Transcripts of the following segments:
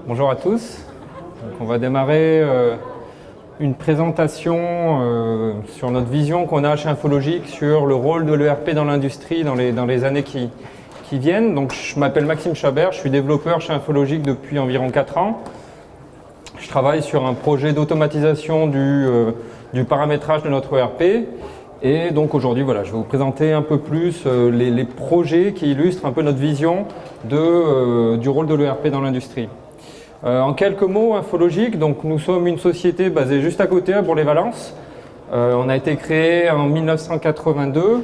Bonjour à tous. Donc, on va démarrer une présentation sur notre vision qu'on a chez Infologic sur le rôle de l'ERP dans l'industrie dans les années qui viennent. Donc, je m'appelle Maxime Chabert, je suis développeur chez Infologic depuis environ 4 ans. Je travaille sur un projet d'automatisation du paramétrage de notre ERP. Et donc aujourd'hui, voilà, je vais vous présenter un peu plus les projets qui illustrent un peu notre vision du rôle de l'ERP dans l'industrie. En quelques mots, Infologic, donc nous sommes une société basée juste à côté à Bourg-les-Valences. On a été créé en 1982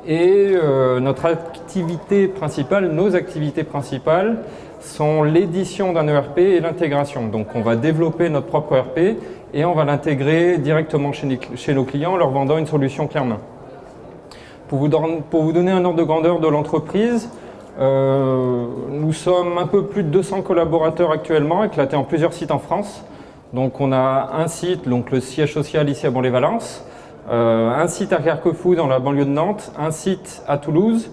et notre activité principale, nos activités principales sont l'édition d'un ERP et l'intégration. Donc on va développer notre propre ERP et on va l'intégrer directement chez nos clients en leur vendant une solution clé en main. Pour vous donner un ordre de grandeur de l'entreprise, nous sommes un peu plus de 200 collaborateurs actuellement, éclatés en plusieurs sites en France. Donc on a un site, donc le siège social ici à Bourg-les-Valences, un site à Carquefou dans la banlieue de Nantes, un site à Toulouse.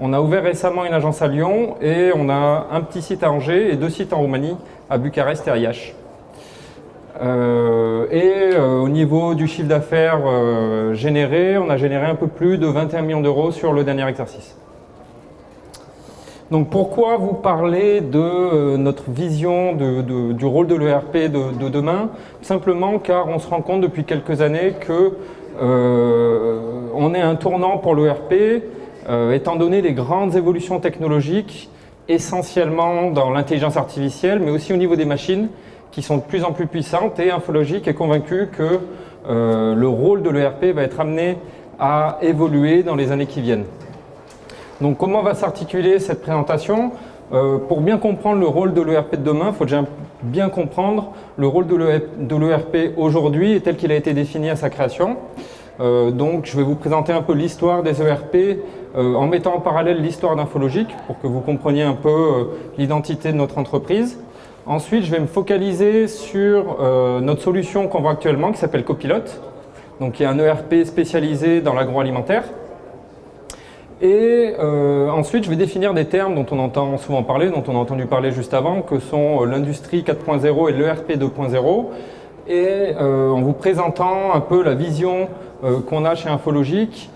On a ouvert récemment une agence à Lyon et on a un petit site à Angers et 2 sites en Roumanie, à Bucarest et à Iași. Au niveau du chiffre d'affaires généré, on a généré un peu plus de 21 millions d'euros sur le dernier exercice. Donc pourquoi vous parler de notre vision du rôle de l'ERP de demain? Simplement car on se rend compte depuis quelques années que on est à un tournant pour l'ERP, étant donné les grandes évolutions technologiques, essentiellement dans l'intelligence artificielle, mais aussi au niveau des machines, qui sont de plus en plus puissantes, et Infologic est convaincu que le rôle de l'ERP va être amené à évoluer dans les années qui viennent. Donc comment va s'articuler cette présentation? Pour bien comprendre le rôle de l'ERP de demain, il faut déjà bien comprendre le rôle de l'ERP aujourd'hui et tel qu'il a été défini à sa création. Donc je vais vous présenter un peu l'histoire des ERP en mettant en parallèle l'histoire d'Infologic pour que vous compreniez un peu l'identité de notre entreprise. Ensuite, je vais me focaliser sur notre solution qu'on voit actuellement qui s'appelle Copilot, donc qui est un ERP spécialisé dans l'agroalimentaire. Et ensuite, je vais définir des termes dont on entend souvent parler, dont on a entendu parler juste avant, que sont l'industrie 4.0 et l'ERP 2.0. Et en vous présentant un peu la vision qu'on a chez Infologic,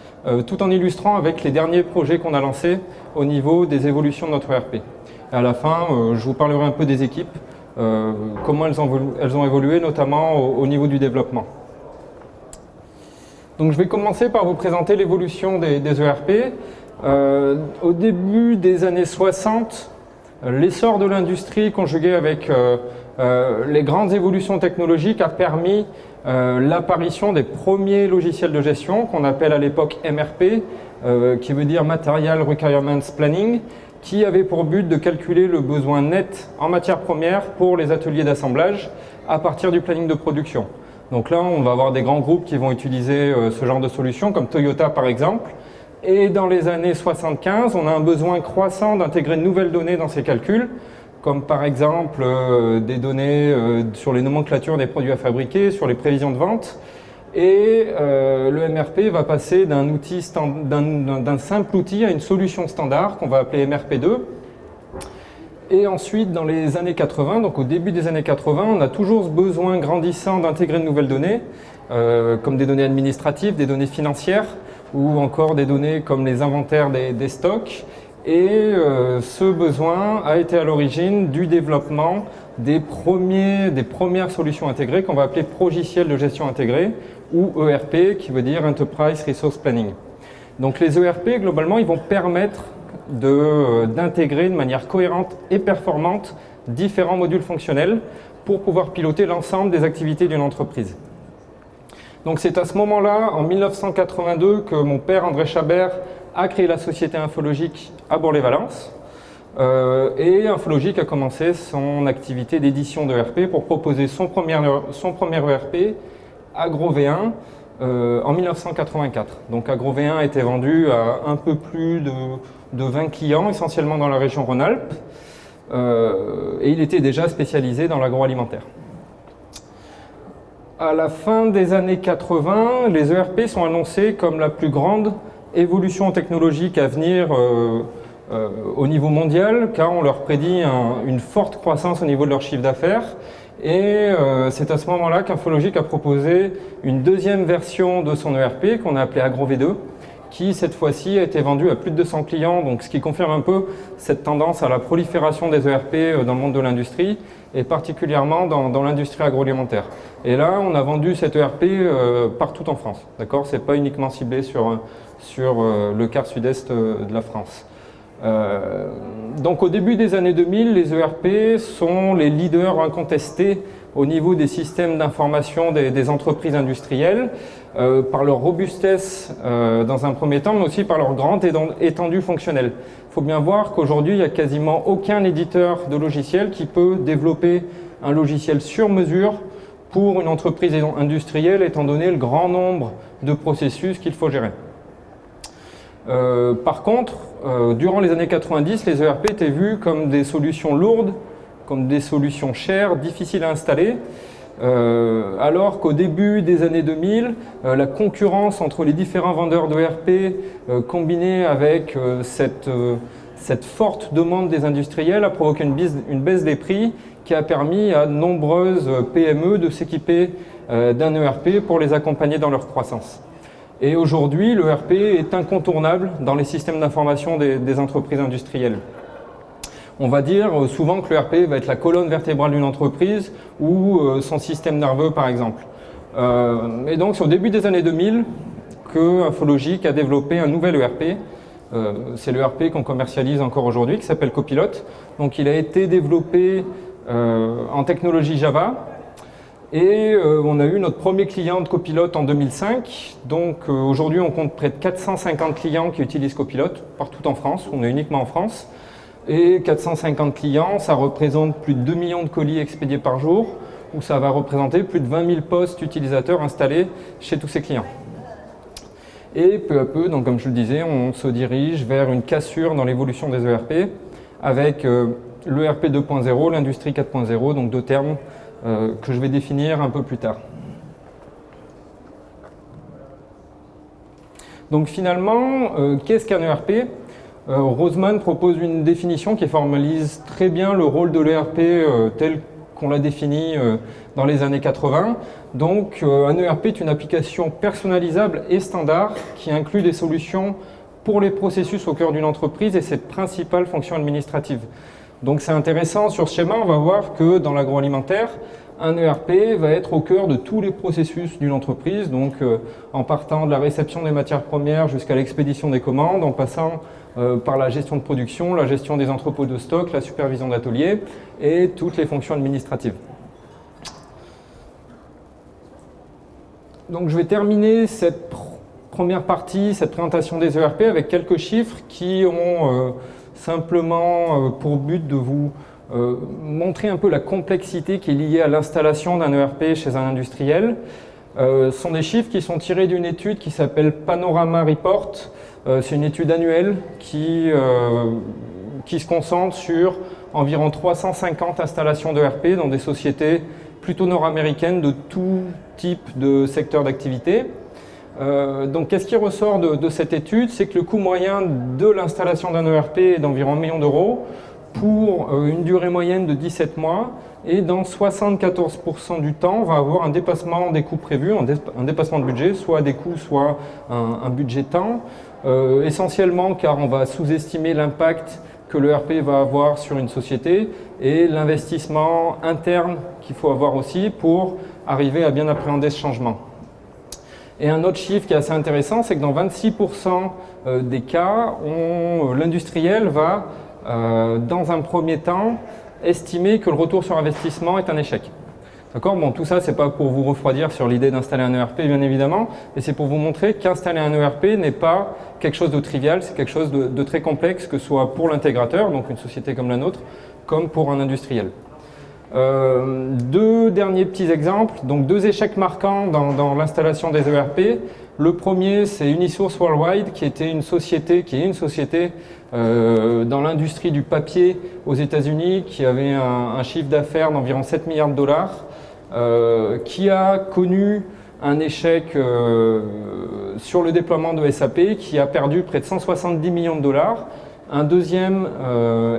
tout en illustrant avec les derniers projets qu'on a lancés au niveau des évolutions de notre ERP. Et à la fin, je vous parlerai un peu des équipes, comment elles ont évolué, notamment au niveau du développement. Donc je vais commencer par vous présenter l'évolution des ERP. Au début des années 60, l'essor de l'industrie conjugué avec les grandes évolutions technologiques a permis l'apparition des premiers logiciels de gestion qu'on appelle à l'époque MRP, qui veut dire Material Requirements Planning, qui avait pour but de calculer le besoin net en matières premières pour les ateliers d'assemblage à partir du planning de production. Donc là, on va avoir des grands groupes qui vont utiliser ce genre de solution, comme Toyota par exemple. Et dans les années 75, on a un besoin croissant d'intégrer de nouvelles données dans ces calculs, comme par exemple des données sur les nomenclatures des produits à fabriquer, sur les prévisions de vente. Et le MRP va passer d'un simple outil à une solution standard qu'on va appeler MRP2. Et ensuite, dans les années 80, donc au début des années 80, on a toujours ce besoin grandissant d'intégrer de nouvelles données, comme des données administratives, des données financières, ou encore des données comme les inventaires des stocks. Et ce besoin a été à l'origine du développement des premières solutions intégrées qu'on va appeler progiciels de gestion intégrée, ou ERP, qui veut dire Enterprise Resource Planning. Donc les ERP, globalement, ils vont permettre d'intégrer de manière cohérente et performante différents modules fonctionnels pour pouvoir piloter l'ensemble des activités d'une entreprise. Donc c'est à ce moment-là, en 1982, que mon père André Chabert a créé la société Infologic à Bourg-les-Valences. Et Infologic a commencé son activité d'édition d'ERP pour proposer son premier ERP, AgroV1, en 1984. Donc AgroV1 a été vendu à un peu plus de 20 clients, essentiellement dans la région Rhône-Alpes, et il était déjà spécialisé dans l'agroalimentaire. À la fin des années 80, les ERP sont annoncés comme la plus grande évolution technologique à venir au niveau mondial, car on leur prédit une forte croissance au niveau de leur chiffre d'affaires. Et c'est à ce moment-là qu'Infologic a proposé une deuxième version de son ERP qu'on a appelé Agro V2, qui cette fois-ci a été vendu à plus de 200 clients, donc ce qui confirme un peu cette tendance à la prolifération des ERP dans le monde de l'industrie, et particulièrement dans l'industrie agroalimentaire. Et là, on a vendu cet ERP partout en France, d'accord ? C'est pas uniquement ciblé sur le quart sud-est de la France. Donc au début des années 2000, les ERP sont les leaders incontestés au niveau des systèmes d'information des entreprises industrielles, par leur robustesse dans un premier temps, mais aussi par leur grande étendue fonctionnelle. Il faut bien voir qu'aujourd'hui, il n'y a quasiment aucun éditeur de logiciel qui peut développer un logiciel sur mesure pour une entreprise industrielle, étant donné le grand nombre de processus qu'il faut gérer. Par contre, durant les années 90, les ERP étaient vus comme des solutions lourdes, comme des solutions chères, difficiles à installer, alors qu'au début des années 2000, la concurrence entre les différents vendeurs d'ERP, combinée avec cette forte demande des industriels, a provoqué une baisse des prix qui a permis à de nombreuses PME de s'équiper d'un ERP pour les accompagner dans leur croissance. Et aujourd'hui, l'ERP est incontournable dans les systèmes d'information des entreprises industrielles. On va dire souvent que l'ERP va être la colonne vertébrale d'une entreprise ou son système nerveux, par exemple. Et donc, c'est au début des années 2000 que Infologic a développé un nouvel ERP. C'est l'ERP qu'on commercialise encore aujourd'hui, qui s'appelle Copilot. Donc, il a été développé en technologie Java. Et on a eu notre premier client de Copilot en 2005. Donc aujourd'hui, on compte près de 450 clients qui utilisent Copilot partout en France. On est uniquement en France. Et 450 clients, ça représente plus de 2 millions de colis expédiés par jour, ou ça va représenter plus de 20 000 postes utilisateurs installés chez tous ces clients. Et peu à peu, donc comme je le disais, on se dirige vers une cassure dans l'évolution des ERP avec l'ERP 2.0, l'industrie 4.0, donc deux termes que je vais définir un peu plus tard. Donc finalement, qu'est-ce qu'un ERP ? Roseman propose une définition qui formalise très bien le rôle de l'ERP tel qu'on l'a défini dans les années 80. Donc un ERP est une application personnalisable et standard qui inclut des solutions pour les processus au cœur d'une entreprise et ses principales fonctions administratives. Donc c'est intéressant, sur ce schéma, on va voir que dans l'agroalimentaire, un ERP va être au cœur de tous les processus d'une entreprise, donc en partant de la réception des matières premières jusqu'à l'expédition des commandes, en passant par la gestion de production, la gestion des entrepôts de stock, la supervision d'ateliers et toutes les fonctions administratives. Donc je vais terminer cette première partie, cette présentation des ERP avec quelques chiffres qui ont simplement pour but de vous montrer un peu la complexité qui est liée à l'installation d'un ERP chez un industriel. Ce sont des chiffres qui sont tirés d'une étude qui s'appelle Panorama Report. C'est une étude annuelle qui se concentre sur environ 350 installations d'ERP dans des sociétés plutôt nord-américaines de tout type de secteur d'activité. Donc qu'est-ce qui ressort de cette étude? C'est que le coût moyen de l'installation d'un ERP est d'environ 1 million d'euros pour une durée moyenne de 17 mois et dans 74% du temps, on va avoir un dépassement des coûts prévus, un dépassement de budget, soit des coûts, soit un budget temps, essentiellement car on va sous-estimer l'impact que l'ERP va avoir sur une société et l'investissement interne qu'il faut avoir aussi pour arriver à bien appréhender ce changement. Et un autre chiffre qui est assez intéressant, c'est que dans 26% des cas, l'industriel va, dans un premier temps, estimer que le retour sur investissement est un échec. D'accord ? Bon, tout ça, c'est pas pour vous refroidir sur l'idée d'installer un ERP, bien évidemment, mais c'est pour vous montrer qu'installer un ERP n'est pas quelque chose de trivial, c'est quelque chose de très complexe, que ce soit pour l'intégrateur, donc une société comme la nôtre, comme pour un industriel. Deux derniers petits exemples, donc deux échecs marquants dans l'installation des ERP. Le premier, c'est Unisource Worldwide, qui est une société dans l'industrie du papier aux États-Unis, qui avait un chiffre d'affaires d'environ 7 milliards de dollars, qui a connu un échec sur le déploiement de SAP, qui a perdu près de 170 millions de dollars. Un deuxième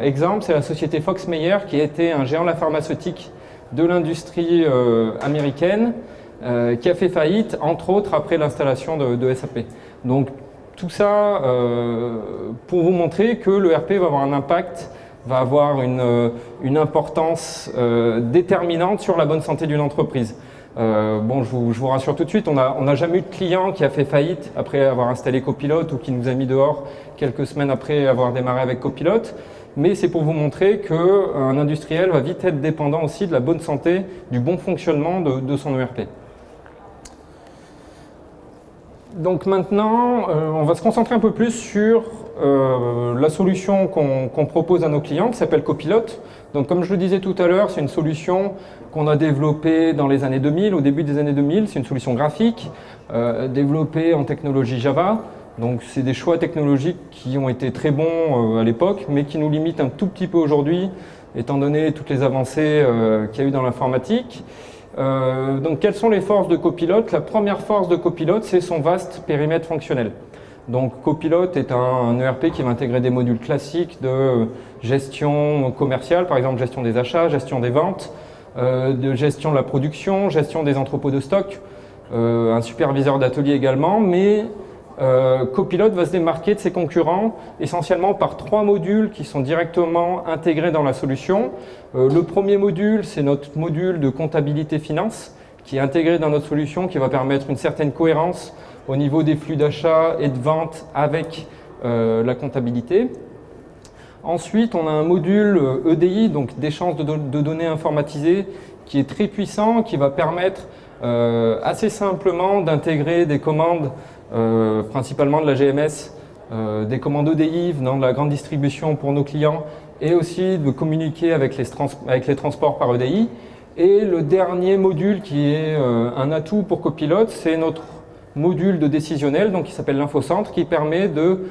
exemple, c'est la société Fox Meyer, qui a été un géant de la pharmaceutique de l'industrie américaine, qui a fait faillite, entre autres, après l'installation de SAP. Donc tout ça pour vous montrer que le RP va avoir un impact, va avoir une importance déterminante sur la bonne santé d'une entreprise. Bon, je vous rassure tout de suite, on n'a jamais eu de client qui a fait faillite après avoir installé Copilot ou qui nous a mis dehors quelques semaines après avoir démarré avec Copilot. Mais c'est pour vous montrer qu'un industriel va vite être dépendant aussi de la bonne santé, du bon fonctionnement de son ERP. Donc maintenant, on va se concentrer un peu plus sur la solution qu'on propose à nos clients, qui s'appelle Copilot. Donc comme je le disais tout à l'heure, c'est une solution qu'on a développée dans les années 2000, au début des années 2000. C'est une solution graphique, développée en technologie Java. Donc c'est des choix technologiques qui ont été très bons à l'époque, mais qui nous limitent un tout petit peu aujourd'hui, étant donné toutes les avancées qu'il y a eu dans l'informatique. Donc quelles sont les forces de Copilot? La première force de Copilot, c'est son vaste périmètre fonctionnel. Donc Copilot est un ERP qui va intégrer des modules classiques de gestion commerciale, par exemple gestion des achats, gestion des ventes, de gestion de la production, gestion des entrepôts de stock, un superviseur d'atelier également, mais Copilot va se démarquer de ses concurrents essentiellement par 3 modules qui sont directement intégrés dans la solution. Le premier module, c'est notre module de comptabilité finance qui est intégré dans notre solution, qui va permettre une certaine cohérence au niveau des flux d'achat et de vente avec la comptabilité. Ensuite, on a un module EDI, donc d'échange de données informatisées, qui est très puissant, qui va permettre assez simplement d'intégrer des commandes principalement de la GMS, des commandes EDI venant de la grande distribution pour nos clients et aussi de communiquer avec les transports par EDI. Et le dernier module qui est un atout pour Copilot, c'est notre module de décisionnel, donc qui s'appelle l'Infocentre, qui permet de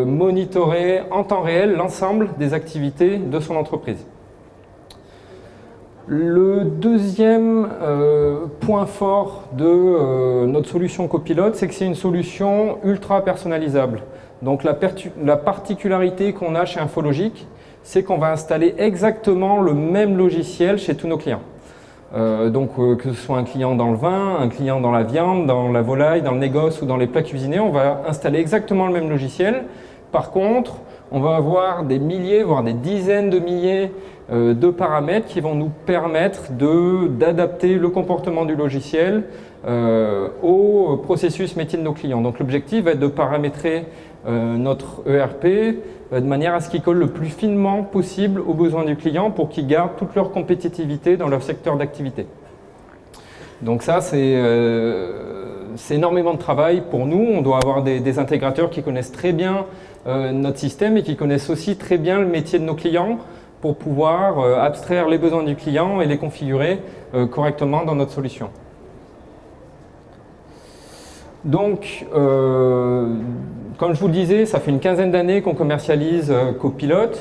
monitorer en temps réel l'ensemble des activités de son entreprise. Le deuxième point fort de notre solution Copilot, c'est que c'est une solution ultra personnalisable. Donc la particularité qu'on a chez Infologic, c'est qu'on va installer exactement le même logiciel chez tous nos clients. Que ce soit un client dans le vin, un client dans la viande, dans la volaille, dans le négoce ou dans les plats cuisinés, on va installer exactement le même logiciel. Par contre, on va avoir des milliers, voire des dizaines de milliers de paramètres qui vont nous permettre d'adapter le comportement du logiciel au processus métier de nos clients. Donc l'objectif va être de paramétrer notre ERP de manière à ce qu'il colle le plus finement possible aux besoins du client pour qu'ils gardent toute leur compétitivité dans leur secteur d'activité. Donc ça, c'est énormément de travail pour nous. On doit avoir des intégrateurs qui connaissent très bien notre système et qui connaissent aussi très bien le métier de nos clients pour pouvoir abstraire les besoins du client et les configurer correctement dans notre solution. Donc, comme je vous le disais, ça fait une quinzaine d'années qu'on commercialise Copilot.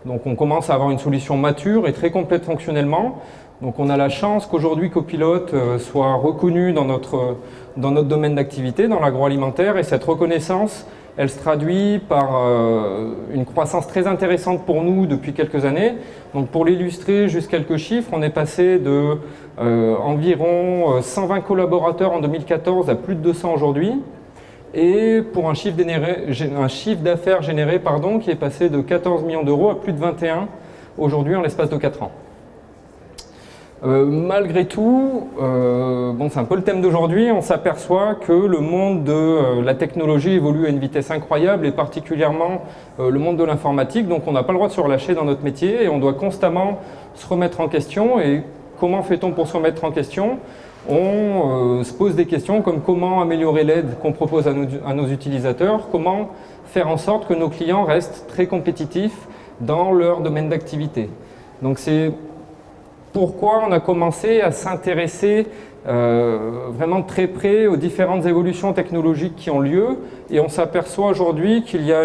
Donc on commence à avoir une solution mature et très complète fonctionnellement. Donc on a la chance qu'aujourd'hui Copilot soit reconnu dans notre domaine d'activité, dans l'agroalimentaire, et cette reconnaissance, elle se traduit par une croissance très intéressante pour nous depuis quelques années. Donc pour l'illustrer, juste quelques chiffres, on est passé de environ 120 collaborateurs en 2014 à plus de 200 aujourd'hui, et pour un chiffre d'affaires généré qui est passé de 14 millions d'euros à plus de 21 aujourd'hui en l'espace de 4 ans. Malgré tout, c'est un peu le thème d'aujourd'hui, on s'aperçoit que le monde de la technologie évolue à une vitesse incroyable, et particulièrement le monde de l'informatique. Donc on n'a pas le droit de se relâcher dans notre métier et on doit constamment se remettre en question. Et comment fait-on pour se remettre en question? On se pose des questions comme comment améliorer l'aide qu'on propose à nos utilisateurs, comment faire en sorte que nos clients restent très compétitifs dans leur domaine d'activité. Donc c'est pourquoi on a commencé à s'intéresser vraiment de très près aux différentes évolutions technologiques qui ont lieu, et on s'aperçoit aujourd'hui qu'il y a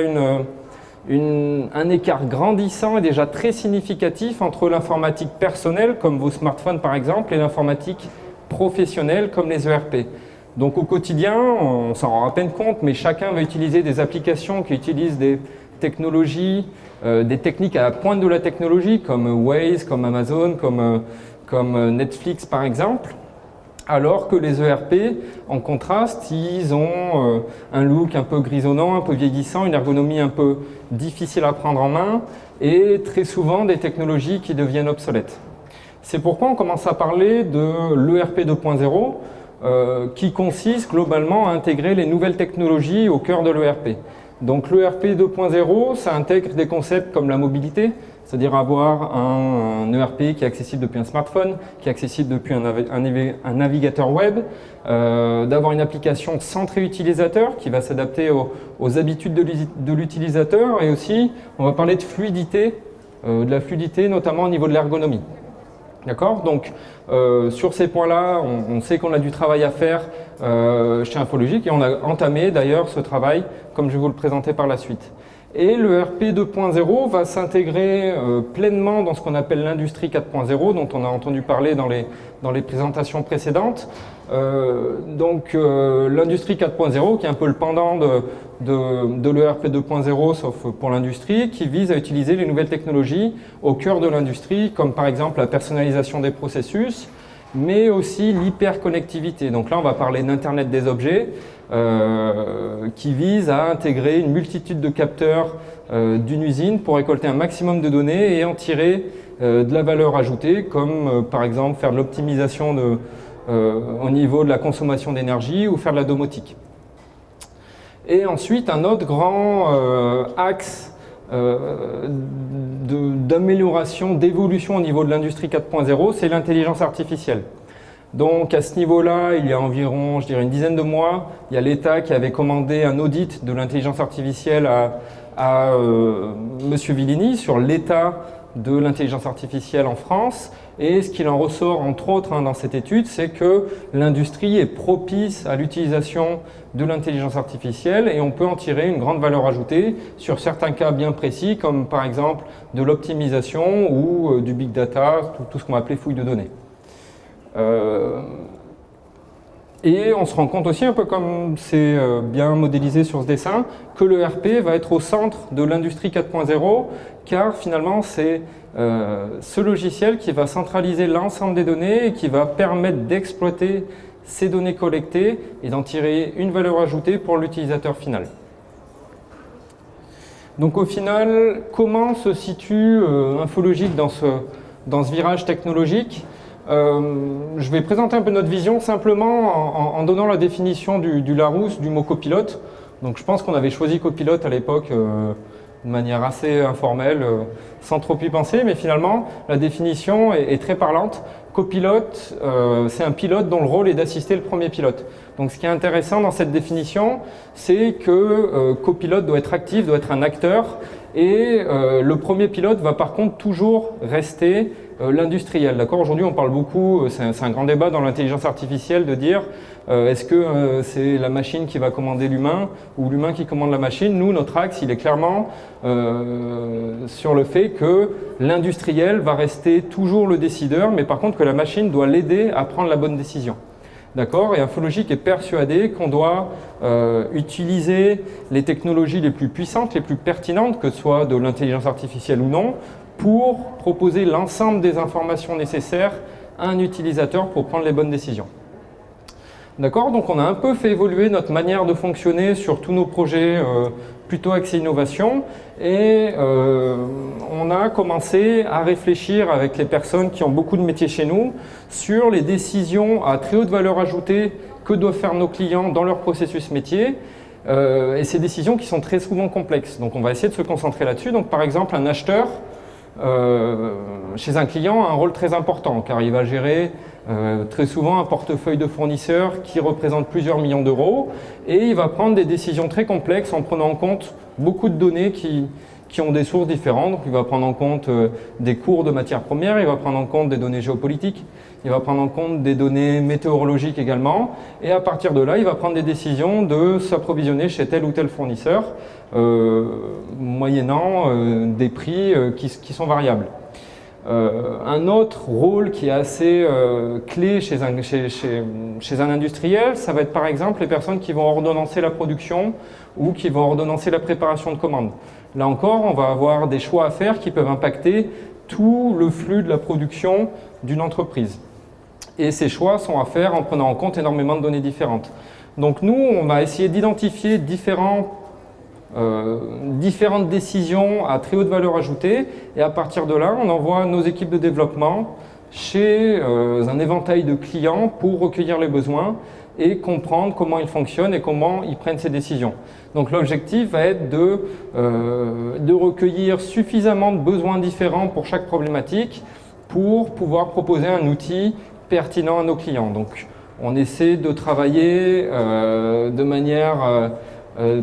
un écart grandissant et déjà très significatif entre l'informatique personnelle, comme vos smartphones par exemple, et l'informatique professionnelle, comme les ERP. Donc au quotidien, on s'en rend à peine compte, mais chacun va utiliser des applications qui utilisent des technologies, des techniques à la pointe de la technologie, comme Waze, comme Amazon, comme Netflix par exemple, alors que les ERP, en contraste, ils ont un look un peu grisonnant, un peu vieillissant, une ergonomie un peu difficile à prendre en main, et très souvent des technologies qui deviennent obsolètes. C'est pourquoi on commence à parler de l'ERP 2.0, qui consiste globalement à intégrer les nouvelles technologies au cœur de l'ERP. Donc l'ERP 2.0, ça intègre des concepts comme la mobilité, c'est-à-dire avoir un ERP qui est accessible depuis un smartphone, qui est accessible depuis un navigateur web, d'avoir une application centrée utilisateur qui va s'adapter aux habitudes de l'utilisateur, et aussi on va parler de fluidité, notamment au niveau de l'ergonomie. D'accord? Donc, sur ces points-là, on sait qu'on a du travail à faire chez Infologique, et on a entamé d'ailleurs ce travail, comme je vais vous le présenter par la suite. Et le RP 2.0 va s'intégrer pleinement dans ce qu'on appelle l'industrie 4.0, dont on a entendu parler dans les présentations précédentes. L'industrie 4.0, qui est un peu le pendant de l'ERP 2.0, sauf pour l'industrie, qui vise à utiliser les nouvelles technologies au cœur de l'industrie, comme par exemple la personnalisation des processus, mais aussi l'hyperconnectivité. Donc là, on va parler d'Internet des objets, qui vise à intégrer une multitude de capteurs d'une usine pour récolter un maximum de données et en tirer de la valeur ajoutée, comme par exemple faire de l'optimisation au niveau de la consommation d'énergie ou faire de la domotique. Et ensuite, un autre grand axe d'amélioration, d'évolution au niveau de l'industrie 4.0, c'est l'intelligence artificielle. Donc à ce niveau-là, il y a environ, je dirais, une dizaine de mois, il y a l'État qui avait commandé un audit de l'intelligence artificielle à Monsieur Villini sur l'état de l'intelligence artificielle en France. Et ce qu'il en ressort, entre autres, dans cette étude, c'est que l'industrie est propice à l'utilisation de l'intelligence artificielle et on peut en tirer une grande valeur ajoutée sur certains cas bien précis, comme par exemple de l'optimisation ou du big data, tout ce qu'on va appeler fouille de données. Et on se rend compte aussi, un peu comme c'est bien modélisé sur ce dessin, que le RP va être au centre de l'industrie 4.0, car finalement c'est ce logiciel qui va centraliser l'ensemble des données et qui va permettre d'exploiter ces données collectées et d'en tirer une valeur ajoutée pour l'utilisateur final. Donc au final, comment se situe Infologique dans ce virage technologique ? Je vais présenter un peu notre vision simplement en donnant la définition du Larousse du mot copilote. Donc je pense qu'on avait choisi copilote à l'époque de manière assez informelle, sans trop y penser, mais finalement la définition est très parlante. Copilote, c'est un pilote dont le rôle est d'assister le premier pilote. Donc ce qui est intéressant dans cette définition, c'est que copilote doit être actif, doit être un acteur, et le premier pilote va par contre toujours rester l'industriel. D'accord ? Aujourd'hui, on parle beaucoup, c'est un grand débat dans l'intelligence artificielle de dire est-ce que c'est la machine qui va commander l'humain ou l'humain qui commande la machine ? Nous, notre axe, il est clairement sur le fait que l'industriel va rester toujours le décideur, mais par contre que la machine doit l'aider à prendre la bonne décision. D'accord ? Et Infologique est persuadé qu'on doit utiliser les technologies les plus puissantes, les plus pertinentes, que ce soit de l'intelligence artificielle ou non, pour proposer l'ensemble des informations nécessaires à un utilisateur pour prendre les bonnes décisions. D'accord ? Donc on a un peu fait évoluer notre manière de fonctionner sur tous nos projets plutôt axés innovation, et on a commencé à réfléchir avec les personnes qui ont beaucoup de métiers chez nous sur les décisions à très haute valeur ajoutée que doivent faire nos clients dans leur processus métier, et ces décisions qui sont très souvent complexes. Donc on va essayer de se concentrer là-dessus. Donc par exemple, un acheteur chez un client a un rôle très important, car il va gérer très souvent un portefeuille de fournisseurs qui représente plusieurs millions d'euros, et il va prendre des décisions très complexes en prenant en compte beaucoup de données qui ont des sources différentes. Donc, il va prendre en compte des cours de matières premières, il va prendre en compte des données géopolitiques, il va prendre en compte des données météorologiques également, et à partir de là, il va prendre des décisions de s'approvisionner chez tel ou tel fournisseur, moyennant des prix qui sont variables. Un autre rôle qui est assez clé chez un industriel, ça va être par exemple les personnes qui vont ordonnancer la production ou qui vont ordonnancer la préparation de commandes. Là encore, on va avoir des choix à faire qui peuvent impacter tout le flux de la production d'une entreprise. Et ces choix sont à faire en prenant en compte énormément de données différentes. Donc nous, on va essayer d'identifier différentes décisions à très haute valeur ajoutée, et à partir de là, on envoie nos équipes de développement chez un éventail de clients pour recueillir les besoins et comprendre comment ils fonctionnent et comment ils prennent ces décisions. Donc l'objectif va être de recueillir suffisamment de besoins différents pour chaque problématique pour pouvoir proposer un outil pertinent à nos clients. Donc on essaie de travailler de manière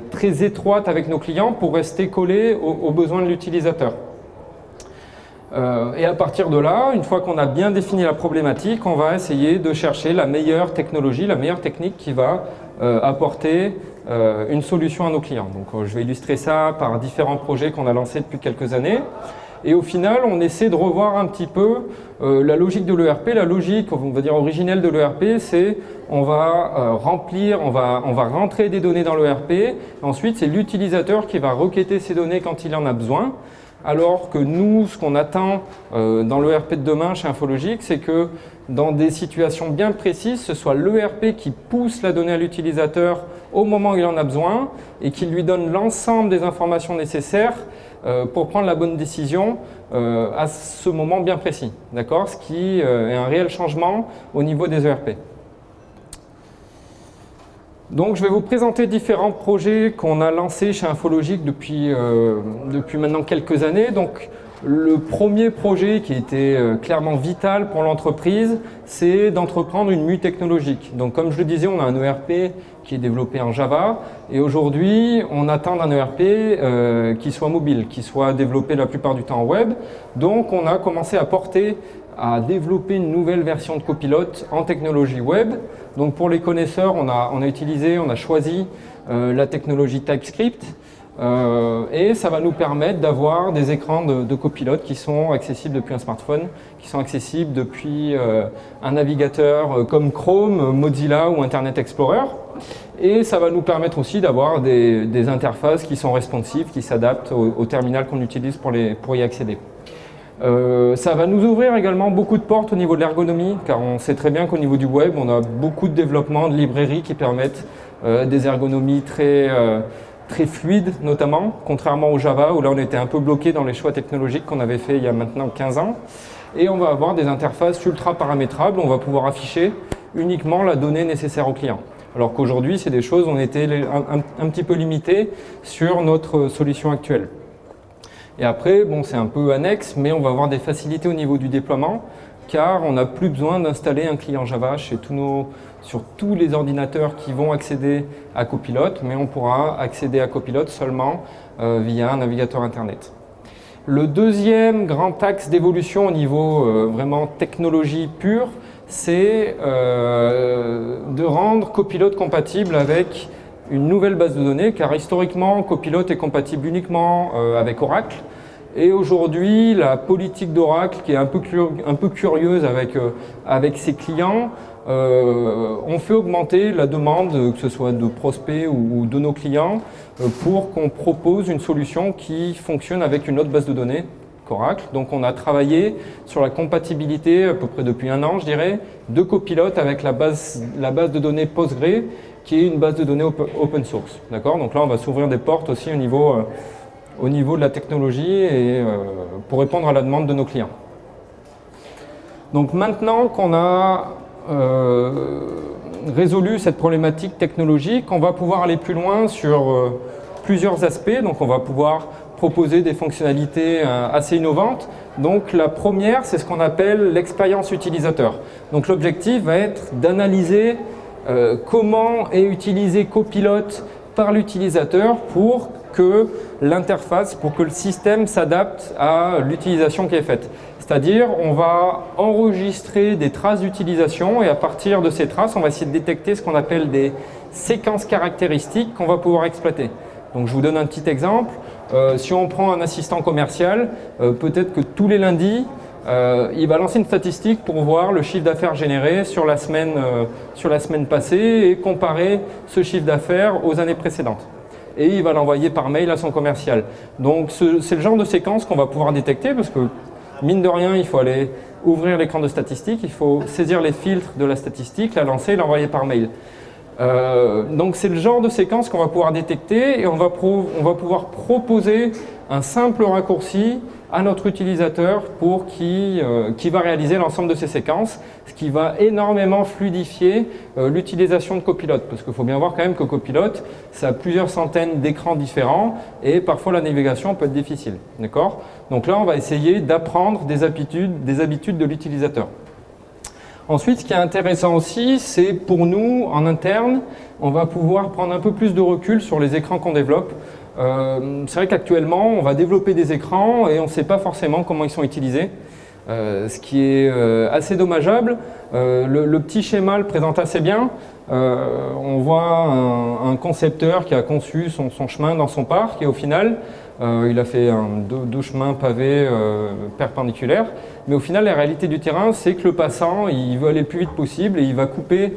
très étroite avec nos clients pour rester collé aux besoins de l'utilisateur. Et à partir de là, une fois qu'on a bien défini la problématique, on va essayer de chercher la meilleure technologie, la meilleure technique qui va apporter une solution à nos clients. Donc je vais illustrer ça par différents projets qu'on a lancés depuis quelques années. Et au final, on essaie de revoir un petit peu la logique de l'ERP. La logique, on va dire originelle de l'ERP, c'est on va rentrer des données dans l'ERP. Ensuite, c'est l'utilisateur qui va requêter ces données quand il en a besoin. Alors que nous, ce qu'on attend dans l'ERP de demain chez Infologic, c'est que dans des situations bien précises, ce soit l'ERP qui pousse la donnée à l'utilisateur au moment où il en a besoin et qui lui donne l'ensemble des informations nécessaires pour prendre la bonne décision à ce moment bien précis, d'accord ? Ce qui est un réel changement au niveau des ERP. Donc je vais vous présenter différents projets qu'on a lancés chez Infologic depuis maintenant quelques années. Donc le premier projet qui était clairement vital pour l'entreprise, c'est d'entreprendre une mue technologique. Donc comme je le disais, on a un ERP qui est développé en Java et aujourd'hui on attend un ERP qui soit mobile, qui soit développé la plupart du temps en web. Donc on a commencé à développer une nouvelle version de Copilot en technologie web. Donc pour les connaisseurs, on a choisi la technologie TypeScript et ça va nous permettre d'avoir des écrans de Copilot qui sont accessibles depuis un smartphone, qui sont accessibles depuis un navigateur comme Chrome, Mozilla ou Internet Explorer. Et ça va nous permettre aussi d'avoir des interfaces qui sont responsives, qui s'adaptent au terminal qu'on utilise pour y accéder. Ça va nous ouvrir également beaucoup de portes au niveau de l'ergonomie, car on sait très bien qu'au niveau du web, on a beaucoup de développement, de librairies qui permettent des ergonomies très fluides notamment, contrairement au Java où là on était un peu bloqué dans les choix technologiques qu'on avait fait il y a maintenant 15 ans. Et on va avoir des interfaces ultra paramétrables, on va pouvoir afficher uniquement la donnée nécessaire au client. Alors qu'aujourd'hui, c'est des choses, on était un petit peu limité sur notre solution actuelle. Et après, bon, c'est un peu annexe, mais on va avoir des facilités au niveau du déploiement, car on n'a plus besoin d'installer un client Java sur tous les ordinateurs qui vont accéder à Copilot, mais on pourra accéder à Copilot seulement via un navigateur Internet. Le deuxième grand axe d'évolution au niveau vraiment technologie pure, c'est de rendre Copilot compatible avec une nouvelle base de données, car historiquement, Copilot est compatible uniquement avec Oracle. Et aujourd'hui, la politique d'Oracle, qui est un peu curieuse avec ses clients, on fait augmenter la demande, que ce soit de prospects ou de nos clients, pour qu'on propose une solution qui fonctionne avec une autre base de données qu'Oracle. Donc on a travaillé sur la compatibilité, à peu près depuis un an, je dirais, de Copilot avec la base de données Postgre, qui est une base de données open source. D'accord ? Donc là, on va s'ouvrir des portes aussi au niveau de la technologie et pour répondre à la demande de nos clients. Donc maintenant qu'on a résolu cette problématique technologique, on va pouvoir aller plus loin sur plusieurs aspects. Donc on va pouvoir proposer des fonctionnalités assez innovantes. Donc la première, c'est ce qu'on appelle l'expérience utilisateur. Donc l'objectif va être d'analyser comment est utilisé Copilot par l'utilisateur pour que l'interface, pour que le système s'adapte à l'utilisation qui est faite. C'est-à-dire, on va enregistrer des traces d'utilisation et à partir de ces traces, on va essayer de détecter ce qu'on appelle des séquences caractéristiques qu'on va pouvoir exploiter. Donc je vous donne un petit exemple. Si on prend un assistant commercial, peut-être que tous les lundis, il va lancer une statistique pour voir le chiffre d'affaires généré sur la semaine passée et comparer ce chiffre d'affaires aux années précédentes. Et il va l'envoyer par mail à son commercial. Donc c'est le genre de séquence qu'on va pouvoir détecter parce que, mine de rien, il faut aller ouvrir l'écran de statistique, il faut saisir les filtres de la statistique, la lancer et l'envoyer par mail. Donc c'est le genre de séquence qu'on va pouvoir détecter et on va pouvoir proposer un simple raccourci à notre utilisateur pour qui va réaliser l'ensemble de ces séquences, ce qui va énormément fluidifier l'utilisation de Copilot, parce qu'il faut bien voir quand même que Copilot, ça a plusieurs centaines d'écrans différents et parfois la navigation peut être difficile. D'accord ? Donc là, on va essayer d'apprendre des habitudes de l'utilisateur. Ensuite, ce qui est intéressant aussi, c'est pour nous, en interne, on va pouvoir prendre un peu plus de recul sur les écrans qu'on développe. C'est vrai qu'actuellement, on va développer des écrans et on ne sait pas forcément comment ils sont utilisés, ce qui est assez dommageable. Le petit schéma le présente assez bien. On voit un concepteur qui a conçu son chemin dans son parc et au final, il a fait deux chemins pavés perpendiculaires. Mais au final, la réalité du terrain, c'est que le passant, il veut aller le plus vite possible et il va couper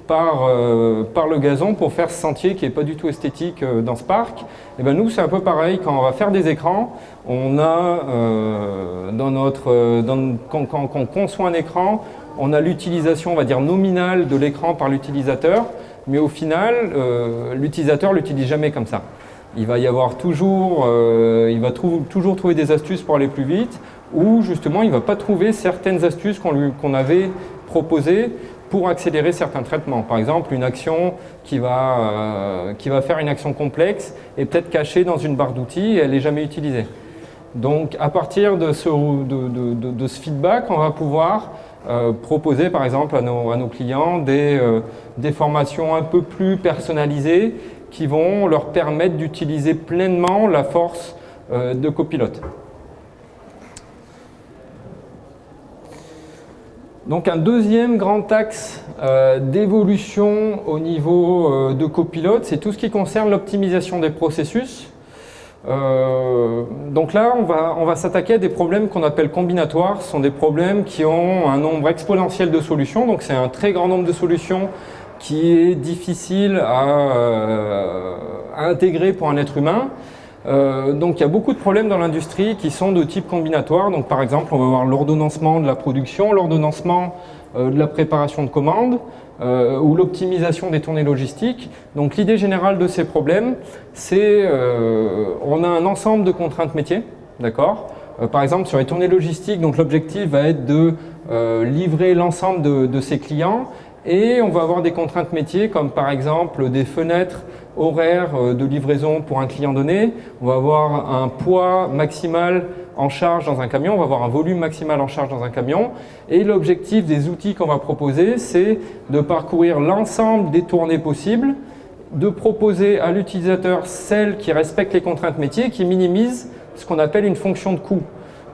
par le gazon pour faire ce sentier qui n'est pas du tout esthétique dans ce parc. Et ben nous, c'est un peu pareil. Quand on va faire des écrans, on a quand on conçoit un écran, on a l'utilisation, on va dire, nominale de l'écran par l'utilisateur, mais au final, l'utilisateur ne l'utilise jamais comme ça. Il va y avoir toujours trouver des astuces pour aller plus vite, ou justement, il ne va pas trouver certaines astuces qu'on avait proposées pour accélérer certains traitements. Par exemple, une action qui va faire une action complexe est peut-être cachée dans une barre d'outils et elle n'est jamais utilisée. Donc, à partir de ce feedback, on va pouvoir proposer, par exemple, à nos clients des formations un peu plus personnalisées qui vont leur permettre d'utiliser pleinement la force de Copilot. Donc un deuxième grand axe d'évolution au niveau de Copilot, c'est tout ce qui concerne l'optimisation des processus. Donc là, on va s'attaquer à des problèmes qu'on appelle combinatoires. Ce sont des problèmes qui ont un nombre exponentiel de solutions, donc c'est un très grand nombre de solutions qui est difficile à intégrer pour un être humain. Donc il y a beaucoup de problèmes dans l'industrie qui sont de type combinatoire. Donc par exemple, on va voir l'ordonnancement de la production, l'ordonnancement de la préparation de commandes ou l'optimisation des tournées logistiques. Donc l'idée générale de ces problèmes, c'est on a un ensemble de contraintes métiers, d'accord ? Par exemple, sur les tournées logistiques, donc l'objectif va être de livrer l'ensemble de ses clients. Et on va avoir des contraintes métiers comme par exemple des fenêtres horaires de livraison pour un client donné. On va avoir un poids maximal en charge dans un camion, on va avoir un volume maximal en charge dans un camion. Et l'objectif des outils qu'on va proposer, c'est de parcourir l'ensemble des tournées possibles, de proposer à l'utilisateur celles qui respectent les contraintes métiers, qui minimisent ce qu'on appelle une fonction de coût.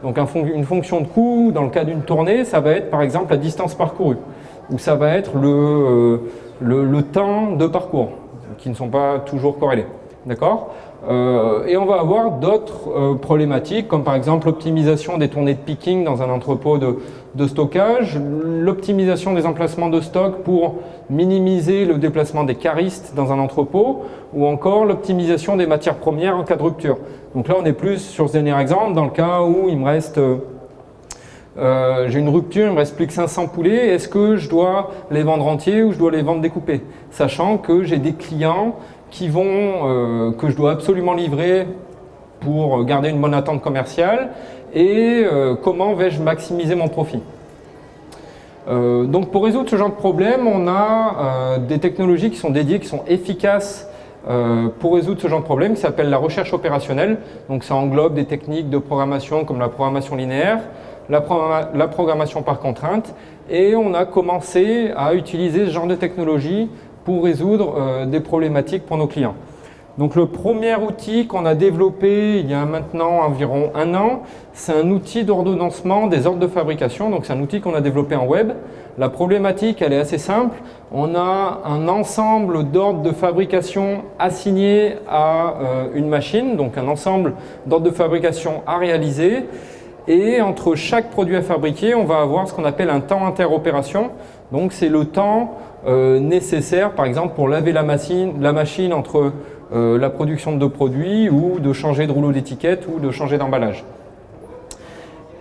Donc une fonction de coût, dans le cas d'une tournée, ça va être par exemple la distance parcourue, ou ça va être le temps de parcours, qui ne sont pas toujours corrélés. D'accord ? Et on va avoir d'autres problématiques, comme par exemple l'optimisation des tournées de picking dans un entrepôt de stockage, l'optimisation des emplacements de stock pour minimiser le déplacement des caristes dans un entrepôt, ou encore l'optimisation des matières premières en cas de rupture. Donc là, on est plus sur ce dernier exemple, dans le cas où il me reste... j'ai une rupture, il me reste plus que 500 poulets, est-ce que je dois les vendre entiers ou je dois les vendre découpés? Sachant que j'ai des clients que je dois absolument livrer pour garder une bonne attente commerciale et comment vais-je maximiser mon profit? Donc pour résoudre ce genre de problème, on a des technologies qui sont dédiées, qui sont efficaces pour résoudre ce genre de problème, qui s'appelle la recherche opérationnelle. Donc ça englobe des techniques de programmation comme la programmation linéaire, la programmation par contrainte, et on a commencé à utiliser ce genre de technologie pour résoudre des problématiques pour nos clients. Donc le premier outil qu'on a développé il y a maintenant environ 1 an, c'est un outil d'ordonnancement des ordres de fabrication. Donc c'est un outil qu'on a développé en web. La problématique, elle est assez simple. On a un ensemble d'ordres de fabrication assignés à une machine, donc un ensemble d'ordres de fabrication à réaliser. Et entre chaque produit à fabriquer, on va avoir ce qu'on appelle un temps interopération. Donc c'est le temps nécessaire, par exemple, pour laver la machine entre la production de deux produits ou de changer de rouleau d'étiquette ou de changer d'emballage.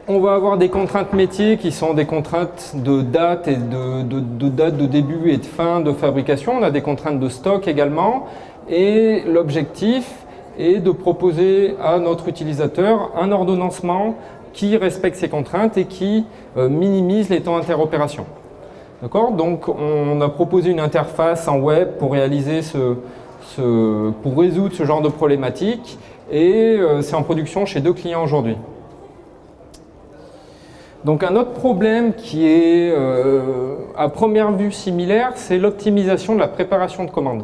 On va avoir des contraintes métiers qui sont des contraintes de date et de date de début et de fin de fabrication. On a des contraintes de stock également. Et l'objectif est de proposer à notre utilisateur un ordonnancement qui respecte ces contraintes et qui minimise les temps d'interopération. D'accord ? Donc on a proposé une interface en web pour réaliser pour résoudre ce genre de problématique et c'est en production chez 2 clients aujourd'hui. Donc un autre problème qui est à première vue similaire, c'est l'optimisation de la préparation de commandes.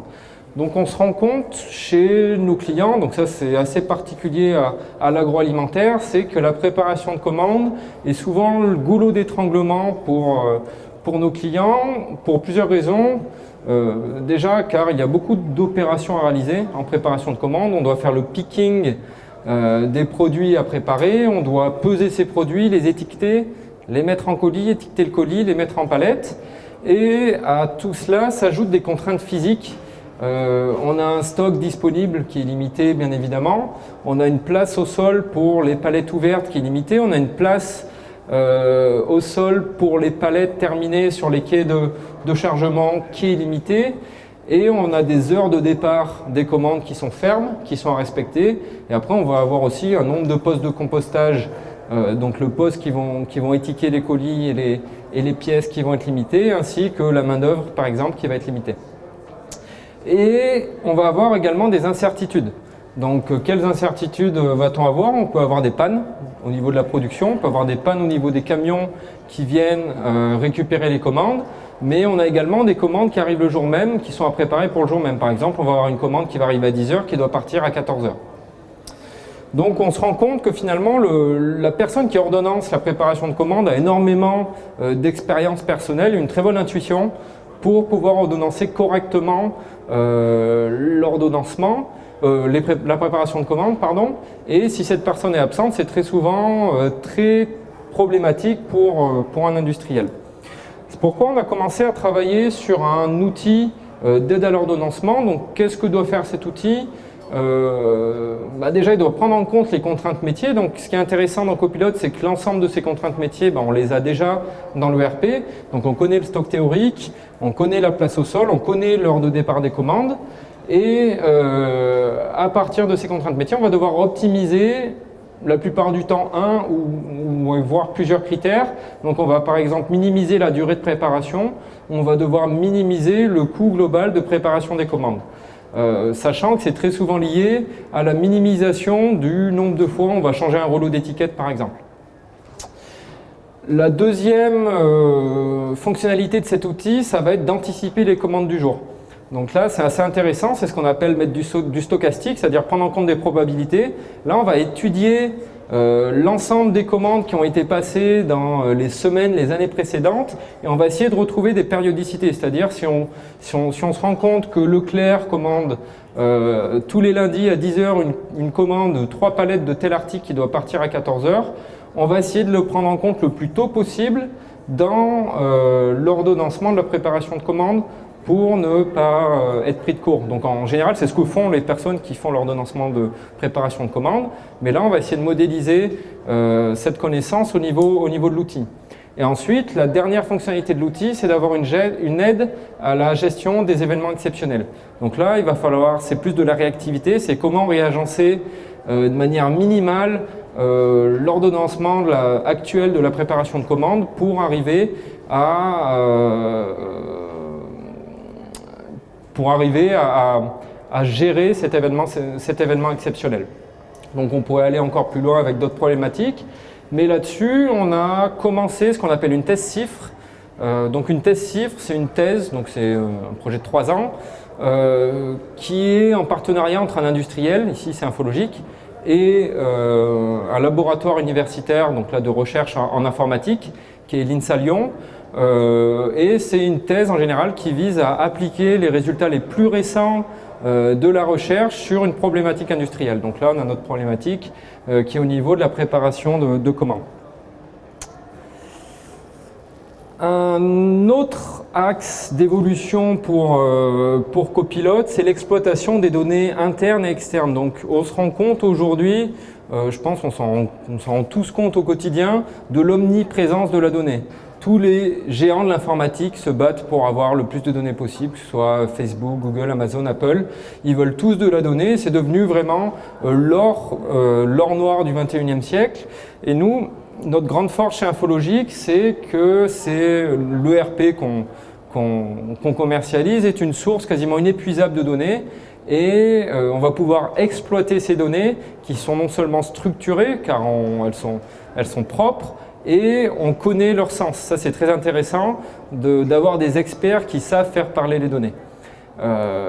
Donc on se rend compte chez nos clients, donc ça c'est assez particulier à l'agroalimentaire, c'est que la préparation de commandes est souvent le goulot d'étranglement pour nos clients, pour plusieurs raisons. Déjà car il y a beaucoup d'opérations à réaliser en préparation de commandes, on doit faire le picking des produits à préparer, on doit peser ces produits, les étiqueter, les mettre en colis, étiqueter le colis, les mettre en palette. Et à tout cela s'ajoutent des contraintes physiques. On a un stock disponible qui est limité bien évidemment, on a une place au sol pour les palettes ouvertes qui est limitée, on a une place au sol pour les palettes terminées sur les quais de chargement qui est limitée. Et on a des heures de départ des commandes qui sont fermes, qui sont à respecter. Et après, on va avoir aussi un nombre de postes de compostage, donc le poste qui vont étiqueter les colis et les pièces qui vont être limitées, ainsi que la main-d'œuvre, par exemple, qui va être limitée. Et on va avoir également des incertitudes. Donc, quelles incertitudes va-t-on avoir ? On peut avoir des pannes au niveau de la production, on peut avoir des pannes au niveau des camions qui viennent récupérer les commandes. Mais on a également des commandes qui arrivent le jour même, qui sont à préparer pour le jour même. Par exemple, on va avoir une commande qui va arriver à 10h, qui doit partir à 14h. Donc on se rend compte que finalement, la personne qui ordonnance la préparation de commande a énormément d'expérience personnelle, une très bonne intuition pour pouvoir ordonnancer correctement l'ordonnancement, la préparation de commande, pardon. Et si cette personne est absente, c'est très souvent très problématique pour un industriel. C'est pourquoi on a commencé à travailler sur un outil d'aide à l'ordonnancement. Donc, qu'est-ce que doit faire cet outil ? Déjà, il doit prendre en compte les contraintes métiers. Donc, ce qui est intéressant dans Copilot, c'est que l'ensemble de ces contraintes métiers, on les a déjà dans l'ERP. Donc, on connaît le stock théorique, on connaît la place au sol, on connaît l'heure de départ des commandes. Et à partir de ces contraintes métiers, on va devoir optimiser la plupart du temps un ou voire plusieurs critères. Donc on va par exemple minimiser la durée de préparation, on va devoir minimiser le coût global de préparation des commandes. Sachant que c'est très souvent lié à la minimisation du nombre de fois où on va changer un rouleau d'étiquette par exemple. La deuxième fonctionnalité de cet outil, ça va être d'anticiper les commandes du jour. Donc là, c'est assez intéressant, c'est ce qu'on appelle mettre du stochastique, c'est-à-dire prendre en compte des probabilités. Là, on va étudier l'ensemble des commandes qui ont été passées dans les semaines, les années précédentes, et on va essayer de retrouver des périodicités, c'est-à-dire si on se rend compte que Leclerc commande tous les lundis à 10h une commande de 3 palettes de tel article qui doit partir à 14h, on va essayer de le prendre en compte le plus tôt possible dans l'ordonnancement de la préparation de commandes pour ne pas être pris de court. Donc en général, c'est ce que font les personnes qui font l'ordonnancement de préparation de commandes. Mais là, on va essayer de modéliser cette connaissance au niveau de l'outil. Et ensuite, la dernière fonctionnalité de l'outil, c'est d'avoir une aide à la gestion des événements exceptionnels. Donc là, il va falloir, c'est plus de la réactivité, c'est comment réagencer de manière minimale l'ordonnancement actuel de la préparation de commandes pour arriver à gérer cet événement exceptionnel. Donc on pourrait aller encore plus loin avec d'autres problématiques, mais là-dessus on a commencé ce qu'on appelle une thèse CIFRE. Donc une thèse CIFRE, c'est une thèse, donc c'est un projet de 3 ans, qui est en partenariat entre un industriel, ici c'est Infologic, et un laboratoire universitaire donc là, de recherche en informatique, qui est l'INSA Lyon. Et c'est une thèse en général qui vise à appliquer les résultats les plus récents de la recherche sur une problématique industrielle. Donc là, on a notre problématique qui est au niveau de la préparation de commandes. Un autre axe d'évolution pour Copilot, c'est l'exploitation des données internes et externes. Donc on se rend compte aujourd'hui, je pense qu'on s'en rend tous compte au quotidien, de l'omniprésence de la donnée. Tous les géants de l'informatique se battent pour avoir le plus de données possible, que ce soit Facebook, Google, Amazon, Apple. Ils veulent tous de la donnée. C'est devenu vraiment l'or noir du 21e siècle. Et nous, notre grande force chez Infologic, c'est que l'ERP qu'on commercialise est une source quasiment inépuisable de données. Et on va pouvoir exploiter ces données qui sont non seulement structurées, car elles sont propres, et on connaît leur sens. Ça, c'est très intéressant d'avoir des experts qui savent faire parler les données.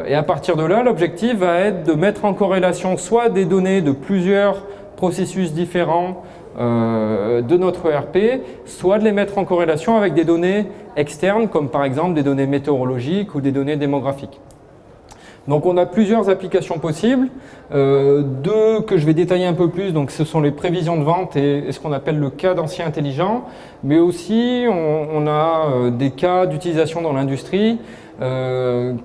Et à partir de là, l'objectif va être de mettre en corrélation soit des données de plusieurs processus différents de notre ERP, soit de les mettre en corrélation avec des données externes, comme par exemple des données météorologiques ou des données démographiques. Donc on a plusieurs applications possibles, deux que je vais détailler un peu plus, donc ce sont les prévisions de vente et ce qu'on appelle le cadencier intelligent, mais aussi on a des cas d'utilisation dans l'industrie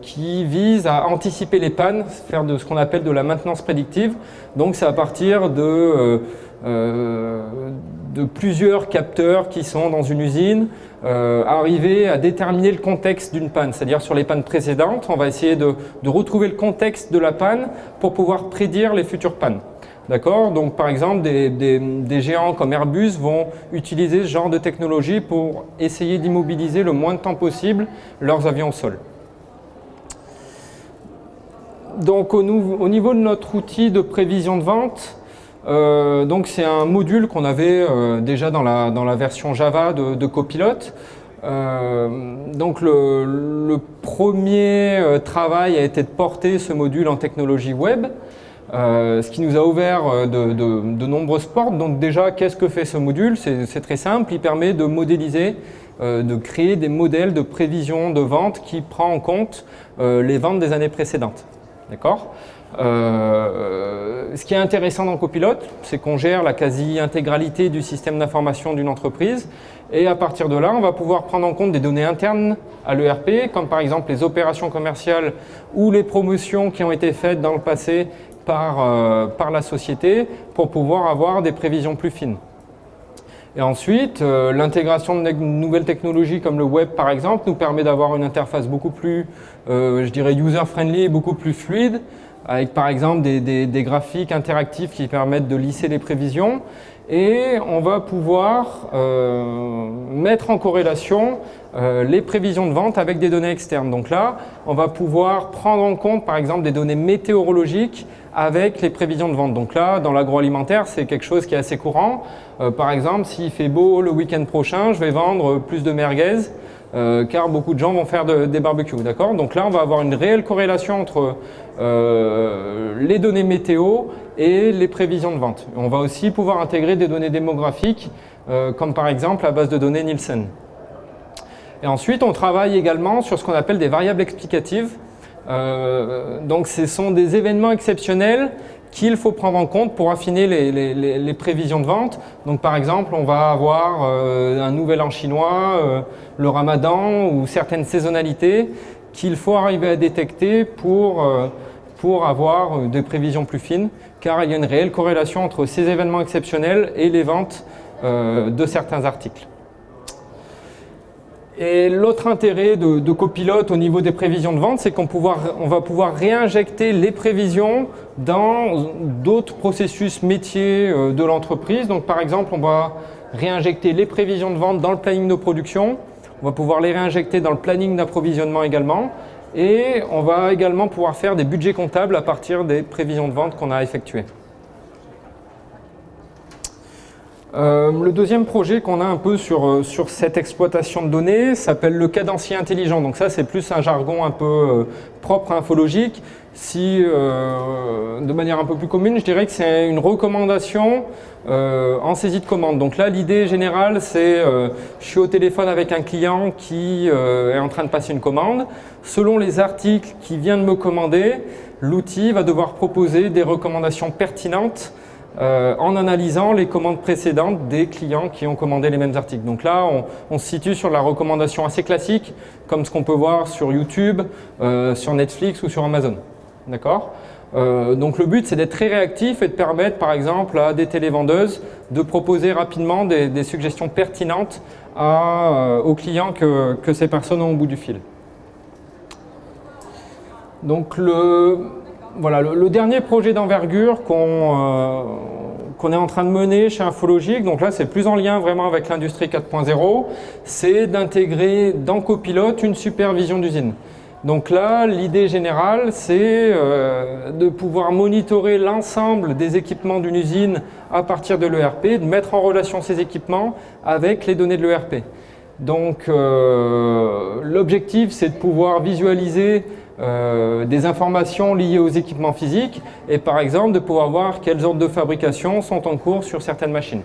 qui visent à anticiper les pannes, faire de ce qu'on appelle de la maintenance prédictive. Donc c'est à partir de plusieurs capteurs qui sont dans une usine, arriver à déterminer le contexte d'une panne, c'est-à-dire sur les pannes précédentes, on va essayer de retrouver le contexte de la panne pour pouvoir prédire les futures pannes. D'accord ? Donc par exemple, des géants comme Airbus vont utiliser ce genre de technologie pour essayer d'immobiliser le moins de temps possible leurs avions au sol. Donc au niveau de notre outil de prévision de vente, donc c'est un module qu'on avait déjà dans la version Java de Copilot. Donc le premier travail a été de porter ce module en technologie web, ce qui nous a ouvert de nombreuses portes. Donc déjà, qu'est-ce que fait ce module ? C'est très simple, il permet de modéliser, de créer des modèles de prévision de vente qui prend en compte les ventes des années précédentes. D'accord ? Ce qui est intéressant dans Copilot, c'est qu'on gère la quasi-intégralité du système d'information d'une entreprise et à partir de là, on va pouvoir prendre en compte des données internes à l'ERP, comme par exemple les opérations commerciales ou les promotions qui ont été faites dans le passé par la société pour pouvoir avoir des prévisions plus fines. Et ensuite, l'intégration de nouvelles technologies comme le web par exemple nous permet d'avoir une interface beaucoup plus, je dirais, user-friendly et beaucoup plus fluide, avec par exemple des graphiques interactifs qui permettent de lisser les prévisions. Et on va pouvoir mettre en corrélation les prévisions de vente avec des données externes. Donc là, on va pouvoir prendre en compte par exemple des données météorologiques avec les prévisions de vente. Donc là, dans l'agroalimentaire, c'est quelque chose qui est assez courant. Par exemple, s'il fait beau le week-end prochain, je vais vendre plus de merguez, car beaucoup de gens vont faire des barbecues. D'accord ? Donc là, on va avoir une réelle corrélation entre les données météo et les prévisions de vente. On va aussi pouvoir intégrer des données démographiques, comme par exemple la base de données Nielsen. Et ensuite, on travaille également sur ce qu'on appelle des variables explicatives. Donc ce sont des événements exceptionnels qu'il faut prendre en compte pour affiner les prévisions de vente. Donc par exemple, on va avoir un nouvel an chinois, le ramadan ou certaines saisonnalités qu'il faut arriver à détecter pour avoir des prévisions plus fines, car il y a une réelle corrélation entre ces événements exceptionnels et les ventes de certains articles. Et l'autre intérêt de Copilot au niveau des prévisions de vente, c'est qu'on va pouvoir réinjecter les prévisions dans d'autres processus métiers de l'entreprise. Donc par exemple, on va réinjecter les prévisions de vente dans le planning de production, on va pouvoir les réinjecter dans le planning d'approvisionnement également, et on va également pouvoir faire des budgets comptables à partir des prévisions de vente qu'on a effectuées. Le deuxième projet qu'on a un peu sur cette exploitation de données s'appelle le cadencier intelligent. Donc ça, c'est plus un jargon un peu propre à Infologic. Si, de manière un peu plus commune, je dirais que c'est une recommandation en saisie de commande. Donc là, l'idée générale, c'est je suis au téléphone avec un client qui est en train de passer une commande. Selon les articles qu'il vient de me commander, l'outil va devoir proposer des recommandations pertinentes en analysant les commandes précédentes des clients qui ont commandé les mêmes articles. Donc là, on se situe sur la recommandation assez classique, comme ce qu'on peut voir sur YouTube, sur Netflix ou sur Amazon. D'accord ? Donc le but, c'est d'être très réactif et de permettre, par exemple, à des télévendeuses de proposer rapidement des suggestions pertinentes aux clients que ces personnes ont au bout du fil. Donc le dernier projet d'envergure qu'on est en train de mener chez Infologic, donc là c'est plus en lien vraiment avec l'industrie 4.0, c'est d'intégrer dans Copilot une supervision d'usine. Donc là, l'idée générale, c'est de pouvoir monitorer l'ensemble des équipements d'une usine à partir de l'ERP, de mettre en relation ces équipements avec les données de l'ERP. Donc l'objectif, c'est de pouvoir visualiser des informations liées aux équipements physiques et par exemple de pouvoir voir quels ordres de fabrication sont en cours sur certaines machines.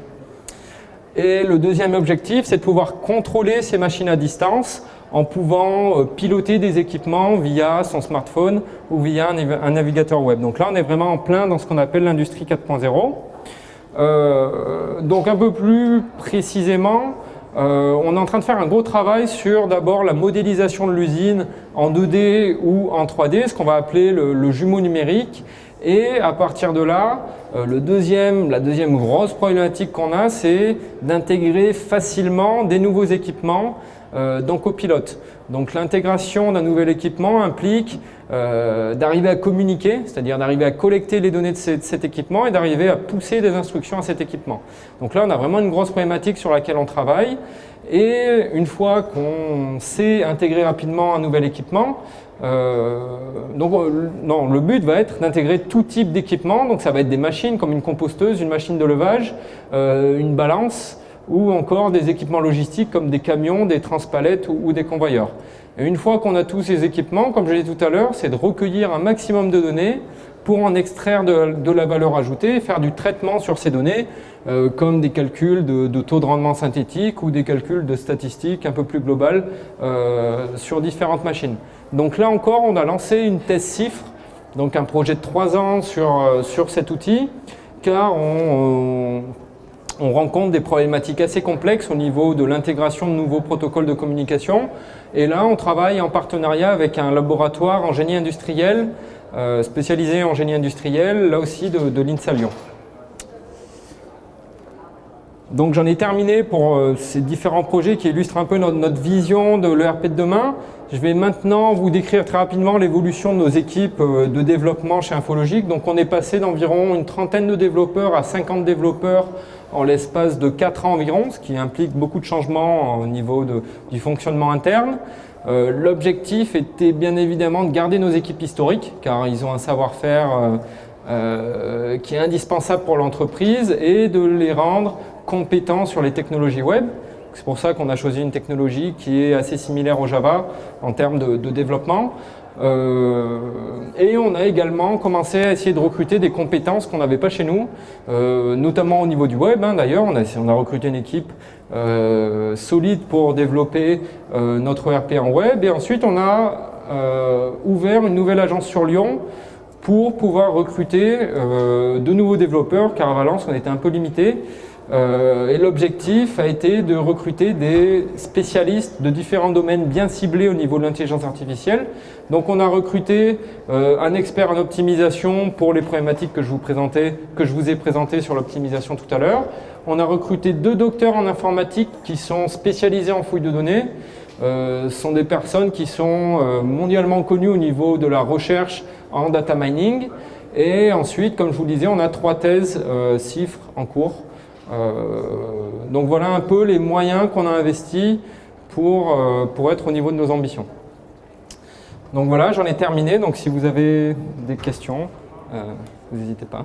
Et le deuxième objectif, c'est de pouvoir contrôler ces machines à distance en pouvant piloter des équipements via son smartphone ou via un navigateur web. Donc là, on est vraiment en plein dans ce qu'on appelle l'industrie 4.0. Donc un peu plus précisément, on est en train de faire un gros travail sur d'abord la modélisation de l'usine en 2D ou en 3D, ce qu'on va appeler le jumeau numérique. Et à partir de là, la deuxième grosse problématique qu'on a, c'est d'intégrer facilement des nouveaux équipements dans Copilot. Donc l'intégration d'un nouvel équipement implique d'arriver à communiquer, c'est-à-dire d'arriver à collecter les données de cet équipement et d'arriver à pousser des instructions à cet équipement. Donc là, on a vraiment une grosse problématique sur laquelle on travaille. Et une fois qu'on sait intégrer rapidement un nouvel équipement, le but va être d'intégrer tout type d'équipement. Donc ça va être des machines comme une composteuse, une machine de levage, une balance, ou encore des équipements logistiques comme des camions, des transpalettes ou des convoyeurs. Et une fois qu'on a tous ces équipements, comme je l'ai dit tout à l'heure, c'est de recueillir un maximum de données pour en extraire de la valeur ajoutée et faire du traitement sur ces données, comme des calculs de taux de rendement synthétique ou des calculs de statistiques un peu plus globales sur différentes machines. Donc là encore, on a lancé une thèse CIFRE, donc un projet de 3 ans sur cet outil, car on rencontre des problématiques assez complexes au niveau de l'intégration de nouveaux protocoles de communication. Et là, on travaille en partenariat avec un laboratoire en génie industriel, spécialisé en génie industriel, là aussi de l'INSA Lyon. Donc j'en ai terminé pour ces différents projets qui illustrent un peu notre vision de l'ERP de demain. Je vais maintenant vous décrire très rapidement l'évolution de nos équipes de développement chez Infologic. Donc on est passé d'environ une trentaine de développeurs à 50 développeurs en l'espace de 4 ans environ, ce qui implique beaucoup de changements au niveau du fonctionnement interne. L'objectif était bien évidemment de garder nos équipes historiques, car ils ont un savoir-faire qui est indispensable pour l'entreprise, et de les rendre compétents sur les technologies web. C'est pour ça qu'on a choisi une technologie qui est assez similaire au Java en termes de développement. Et on a également commencé à essayer de recruter des compétences qu'on n'avait pas chez nous, notamment au niveau du web. D'ailleurs, on a recruté une équipe solide pour développer notre ERP en web. Et ensuite, on a ouvert une nouvelle agence sur Lyon pour pouvoir recruter de nouveaux développeurs, car à Valence, on était un peu limité. Et l'objectif a été de recruter des spécialistes de différents domaines bien ciblés au niveau de l'intelligence artificielle. Donc on a recruté un expert en optimisation pour les problématiques que je vous ai présentées sur l'optimisation tout à l'heure. On a recruté 2 docteurs en informatique qui sont spécialisés en fouille de données. Ce sont des personnes qui sont mondialement connues au niveau de la recherche en data mining. Et ensuite, comme je vous le disais, on a 3 thèses CIFRE en cours. Donc voilà un peu les moyens qu'on a investis pour être au niveau de nos ambitions. Donc voilà, j'en ai terminé. Donc si vous avez des questions, n'hésitez pas.